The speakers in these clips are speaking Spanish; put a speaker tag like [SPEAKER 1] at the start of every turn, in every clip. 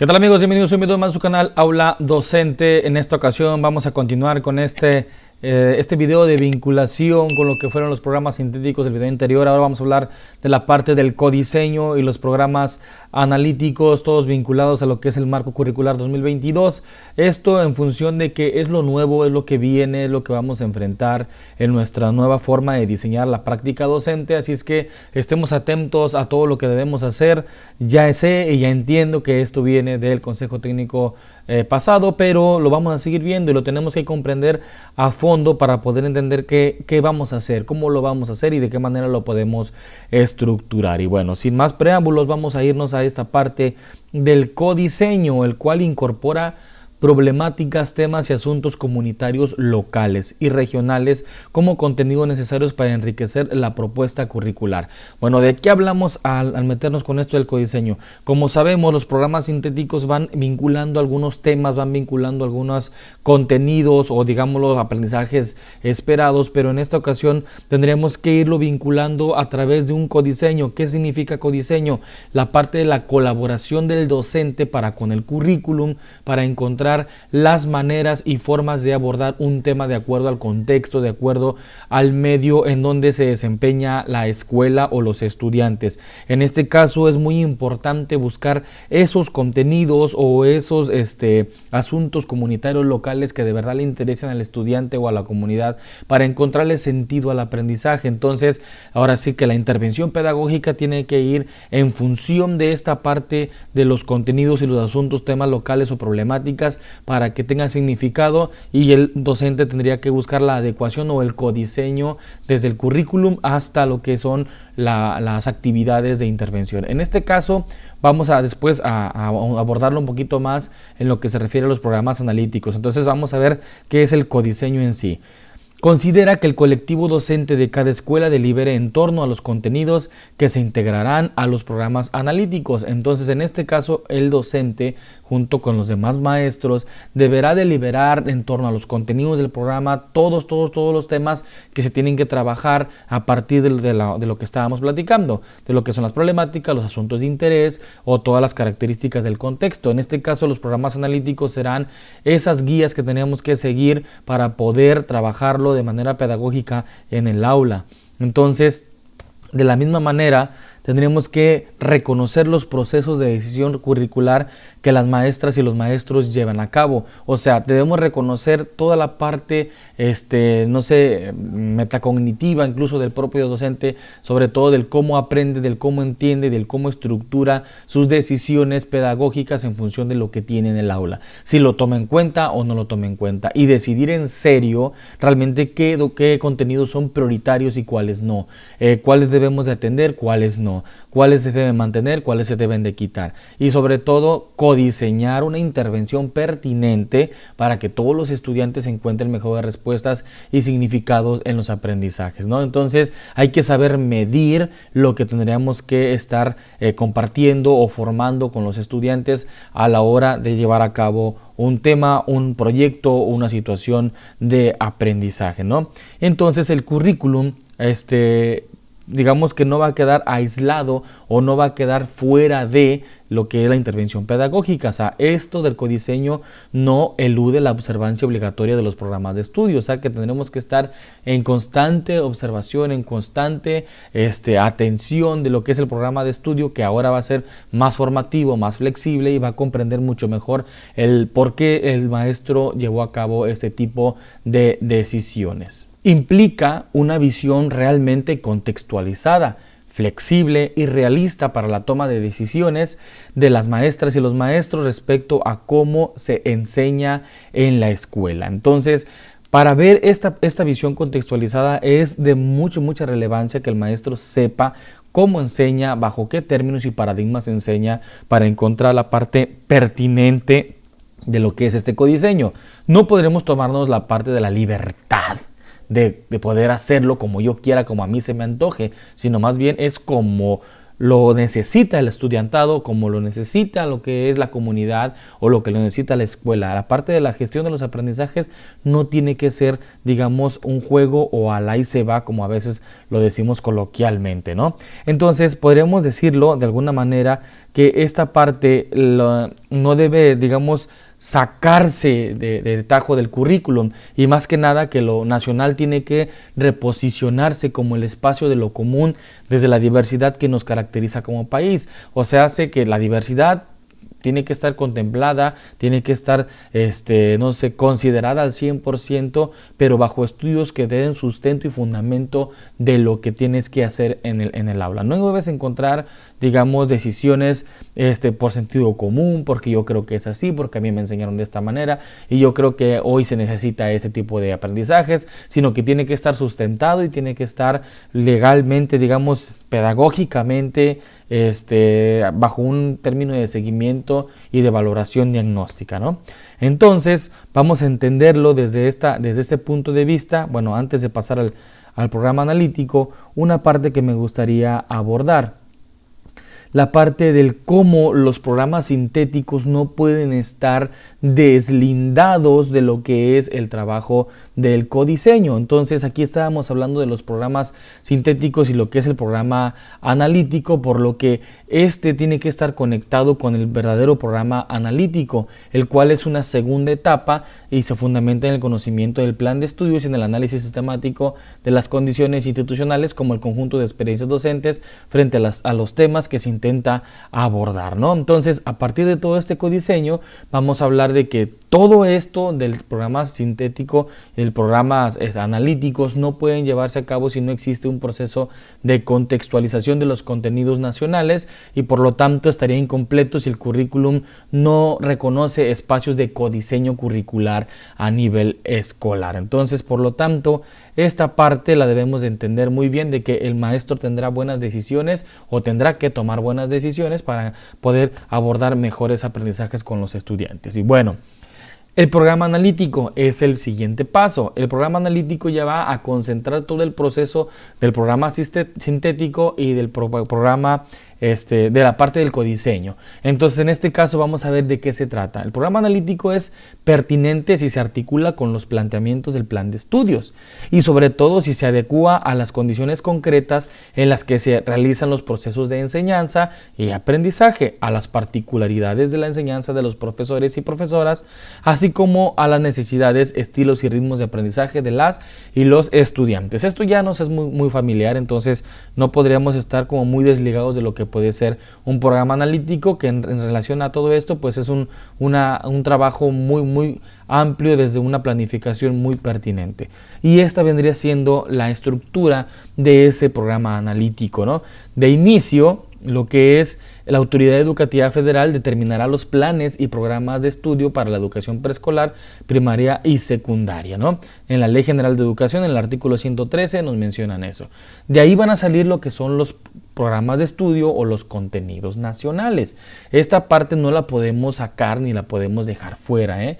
[SPEAKER 1] ¿Qué tal, amigos? Bienvenidos un video más a su canal Aula Docente. En esta ocasión vamos a continuar con este video de vinculación con lo que fueron los programas sintéticos del video anterior. Ahora vamos a hablar de la parte del codiseño y los programas analíticos, todos vinculados a lo que es el marco curricular 2022. Esto en función de que es lo nuevo, es lo que viene, es lo que vamos a enfrentar en nuestra nueva forma de diseñar la práctica docente. Así es que estemos atentos a todo lo que debemos hacer. Ya sé y ya entiendo que esto viene del Consejo Técnico pasado, pero lo vamos a seguir viendo y lo tenemos que comprender a fondo para poder entender qué vamos a hacer, cómo lo vamos a hacer y de qué manera lo podemos estructurar. Y bueno, sin más preámbulos, vamos a irnos a esta parte del codiseño, el cual incorpora problemáticas, temas y asuntos comunitarios locales y regionales como contenidos necesarios para enriquecer la propuesta curricular. Bueno, ¿de qué hablamos al meternos con esto del codiseño? Como sabemos, los programas sintéticos van vinculando algunos temas, van vinculando algunos contenidos o digamos los aprendizajes esperados, pero en esta ocasión tendríamos que irlo vinculando a través de un codiseño. ¿Qué significa codiseño? La parte de la colaboración del docente para con el currículum, para encontrar las maneras y formas de abordar un tema de acuerdo al contexto, de acuerdo al medio en donde se desempeña la escuela o los estudiantes. En este caso es muy importante buscar esos contenidos o esos asuntos comunitarios locales que de verdad le interesen al estudiante o a la comunidad para encontrarle sentido al aprendizaje. Entonces, ahora sí que la intervención pedagógica tiene que ir en función de esta parte de los contenidos y los asuntos, temas locales o problemáticas, para que tenga significado, y el docente tendría que buscar la adecuación o el codiseño desde el currículum hasta lo que son las actividades de intervención. En este caso vamos a después a abordarlo un poquito más en lo que se refiere a los programas analíticos. Entonces vamos a ver qué es el codiseño en sí. Considera que el colectivo docente de cada escuela delibere en torno a los contenidos que se integrarán a los programas analíticos. Entonces, en este caso, el docente, junto con los demás maestros, deberá deliberar en torno a los contenidos del programa, todos los temas que se tienen que trabajar a partir de lo que estábamos platicando, de lo que son las problemáticas, los asuntos de interés o todas las características del contexto. En este caso, los programas analíticos serán esas guías que tenemos que seguir para poder trabajarlo de manera pedagógica en el aula. Entonces, de la misma manera, tendríamos que reconocer los procesos de decisión curricular que las maestras y los maestros llevan a cabo. O sea, debemos reconocer toda la parte, metacognitiva incluso del propio docente, sobre todo del cómo aprende, del cómo entiende, del cómo estructura sus decisiones pedagógicas en función de lo que tiene en el aula. Si lo toma en cuenta o no lo toma en cuenta. Y decidir en serio realmente qué contenidos son prioritarios y cuáles no. Cuáles debemos de atender, cuáles no. Cuáles se deben mantener, cuáles se deben de quitar, y sobre todo codiseñar una intervención pertinente para que todos los estudiantes encuentren mejores respuestas y significados en los aprendizajes, ¿no? Entonces hay que saber medir lo que tendríamos que estar compartiendo o formando con los estudiantes a la hora de llevar a cabo un tema, un proyecto o una situación de aprendizaje, ¿no? Entonces el currículum, digamos que no va a quedar aislado o no va a quedar fuera de lo que es la intervención pedagógica. O sea, esto del codiseño no elude la observancia obligatoria de los programas de estudio. O sea, que tendremos que estar en constante observación, en constante atención de lo que es el programa de estudio, que ahora va a ser más formativo, más flexible y va a comprender mucho mejor el por qué el maestro llevó a cabo este tipo de decisiones. Implica una visión realmente contextualizada, flexible y realista para la toma de decisiones de las maestras y los maestros respecto a cómo se enseña en la escuela. Entonces, para ver esta visión contextualizada es de mucha relevancia que el maestro sepa cómo enseña, bajo qué términos y paradigmas enseña, para encontrar la parte pertinente de lo que es este codiseño. No podremos tomarnos la parte de la libertad de poder hacerlo como yo quiera, como a mí se me antoje, sino más bien es como lo necesita el estudiantado, como lo necesita lo que es la comunidad o lo que lo necesita la escuela. La parte de la gestión de los aprendizajes no tiene que ser, digamos, un juego o al ahí se va, como a veces lo decimos coloquialmente, ¿no? Entonces, podríamos decirlo de alguna manera que esta parte no debe, digamos, sacarse de tajo del currículum, y más que nada que lo nacional tiene que reposicionarse como el espacio de lo común desde la diversidad que nos caracteriza como país. O sea, hace que la diversidad tiene que estar contemplada, tiene que estar, no sé, considerada al 100%, pero bajo estudios que den sustento y fundamento de lo que tienes que hacer en el aula. No debes encontrar, digamos, decisiones por sentido común, porque yo creo que es así, porque a mí me enseñaron de esta manera, y yo creo que hoy se necesita este tipo de aprendizajes, sino que tiene que estar sustentado y tiene que estar legalmente, digamos, pedagógicamente, bajo un término de seguimiento y de valoración diagnóstica, ¿no? Entonces, vamos a entenderlo desde este punto de vista. Bueno, antes de pasar al programa analítico, una parte que me gustaría abordar. La parte del cómo los programas sintéticos no pueden estar deslindados de lo que es el trabajo del codiseño. Entonces aquí estábamos hablando de los programas sintéticos y lo que es el programa analítico, por lo que tiene que estar conectado con el verdadero programa analítico, el cual es una segunda etapa y se fundamenta en el conocimiento del plan de estudios y en el análisis sistemático de las condiciones institucionales como el conjunto de experiencias docentes frente a los temas que se intenta abordar, ¿no? Entonces, a partir de todo este codiseño, vamos a hablar de que todo esto del programa sintético y del programa analíticos no pueden llevarse a cabo si no existe un proceso de contextualización de los contenidos nacionales, y por lo tanto estaría incompleto si el currículum no reconoce espacios de codiseño curricular a nivel escolar. Entonces, por lo tanto, esta parte la debemos de entender muy bien, de que el maestro tendrá buenas decisiones o tendrá que tomar buenas decisiones para poder abordar mejores aprendizajes con los estudiantes. Y bueno, el programa analítico es el siguiente paso. El programa analítico ya va a concentrar todo el proceso del programa sintético y del programa de la parte del codiseño. Entonces, en este caso vamos a ver de qué se trata. El programa analítico es pertinente si se articula con los planteamientos del plan de estudios y sobre todo si se adecúa a las condiciones concretas en las que se realizan los procesos de enseñanza y aprendizaje, a las particularidades de la enseñanza de los profesores y profesoras, así como a las necesidades, estilos y ritmos de aprendizaje de las y los estudiantes. Esto ya nos es muy familiar, entonces no podríamos estar como muy desligados de lo que puede ser un programa analítico, que en relación a todo esto pues es un trabajo muy amplio desde una planificación muy pertinente, y esta vendría siendo la estructura de ese programa analítico, ¿no? De inicio, lo que es la Autoridad Educativa Federal determinará los planes y programas de estudio para la educación preescolar, primaria y secundaria, ¿no? En la Ley General de Educación, en el artículo 113, nos mencionan eso. De ahí van a salir lo que son los programas de estudio o los contenidos nacionales. Esta parte no la podemos sacar ni la podemos dejar fuera, ¿eh?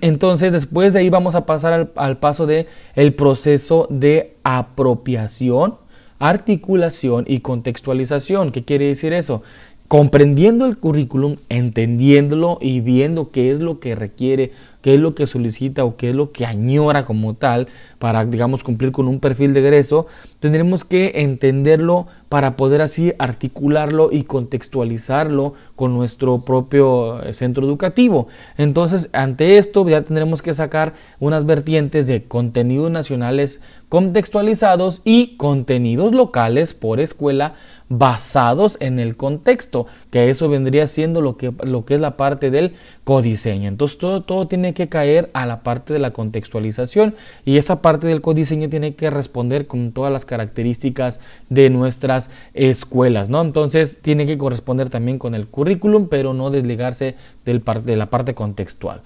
[SPEAKER 1] Entonces, después de ahí vamos a pasar al paso de el proceso de apropiación, articulación y contextualización. ¿Qué quiere decir eso? Comprendiendo el currículum, entendiéndolo y viendo qué es lo que requiere, qué es lo que solicita o qué es lo que añora como tal para, digamos, cumplir con un perfil de egreso, tendremos que entenderlo para poder así articularlo y contextualizarlo con nuestro propio centro educativo. Entonces, ante esto ya tendremos que sacar unas vertientes de contenidos nacionales contextualizados y contenidos locales por escuela basados en el contexto, que eso vendría siendo lo que es la parte del codiseño. Entonces todo tiene que caer a la parte de la contextualización, y esta parte del codiseño tiene que responder con todas las características de nuestras escuelas, ¿no? Entonces tiene que corresponder también con el currículum, pero no desligarse de la parte contextual.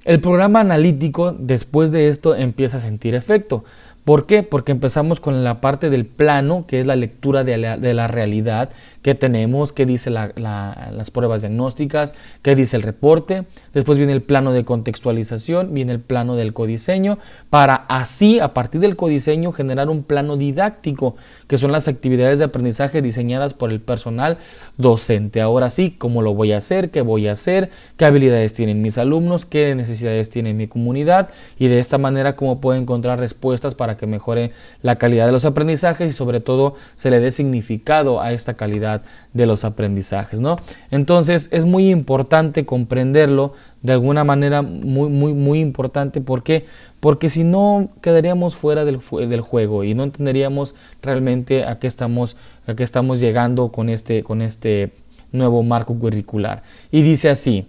[SPEAKER 1] El programa analítico, después de esto, empieza a sentir efecto. ¿Por qué? Porque empezamos con la parte del plano, que es la lectura de la realidad que tenemos, qué dice las pruebas diagnósticas, qué dice el reporte. Después viene el plano de contextualización, viene el plano del codiseño, para así, a partir del codiseño, generar un plano didáctico, que son las actividades de aprendizaje diseñadas por el personal docente. Ahora sí, ¿cómo lo voy a hacer? ¿Qué voy a hacer? ¿Qué habilidades tienen mis alumnos? ¿Qué necesidades tiene mi comunidad? Y de esta manera, ¿cómo puedo encontrar respuestas para que mejore la calidad de los aprendizajes y sobre todo se le dé significado a esta calidad de los aprendizajes, ¿no? Entonces es muy importante comprenderlo de alguna manera, muy importante. ¿Por qué? Porque si no quedaríamos fuera del juego y no entenderíamos realmente a qué estamos llegando con este nuevo marco curricular. Y dice así: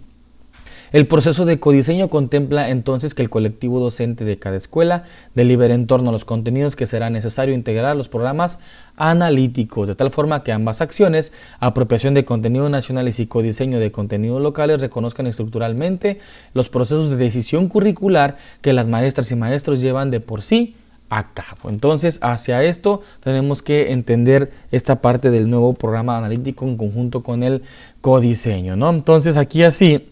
[SPEAKER 1] el proceso de codiseño contempla entonces que el colectivo docente de cada escuela delibere en torno a los contenidos que será necesario integrar a los programas analíticos, de tal forma que ambas acciones, apropiación de contenidos nacionales y codiseño de contenidos locales, reconozcan estructuralmente los procesos de decisión curricular que las maestras y maestros llevan de por sí a cabo. Entonces, hacia esto tenemos que entender esta parte del nuevo programa analítico en conjunto con el codiseño, ¿no? Entonces, aquí así,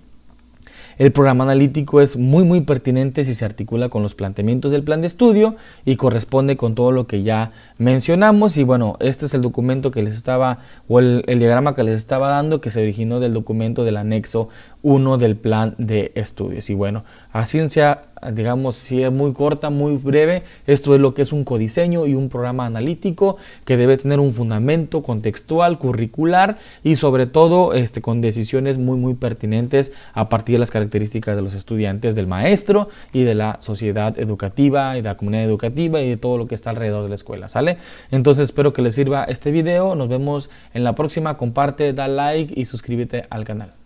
[SPEAKER 1] el programa analítico es muy pertinente si se articula con los planteamientos del plan de estudio y corresponde con todo lo que ya mencionamos. Y bueno, este es el documento que les estaba, o el diagrama que les estaba dando, que se originó del documento del anexo 1 del plan de estudios. Y bueno, a ciencia, digamos, si es muy corta, muy breve, esto es lo que es un codiseño y un programa analítico que debe tener un fundamento contextual, curricular y sobre todo con decisiones muy pertinentes a partir de las características de los estudiantes, del maestro y de la sociedad educativa y de la comunidad educativa y de todo lo que está alrededor de la escuela, ¿sale? Entonces espero que les sirva este video, nos vemos en la próxima, comparte, da like y suscríbete al canal.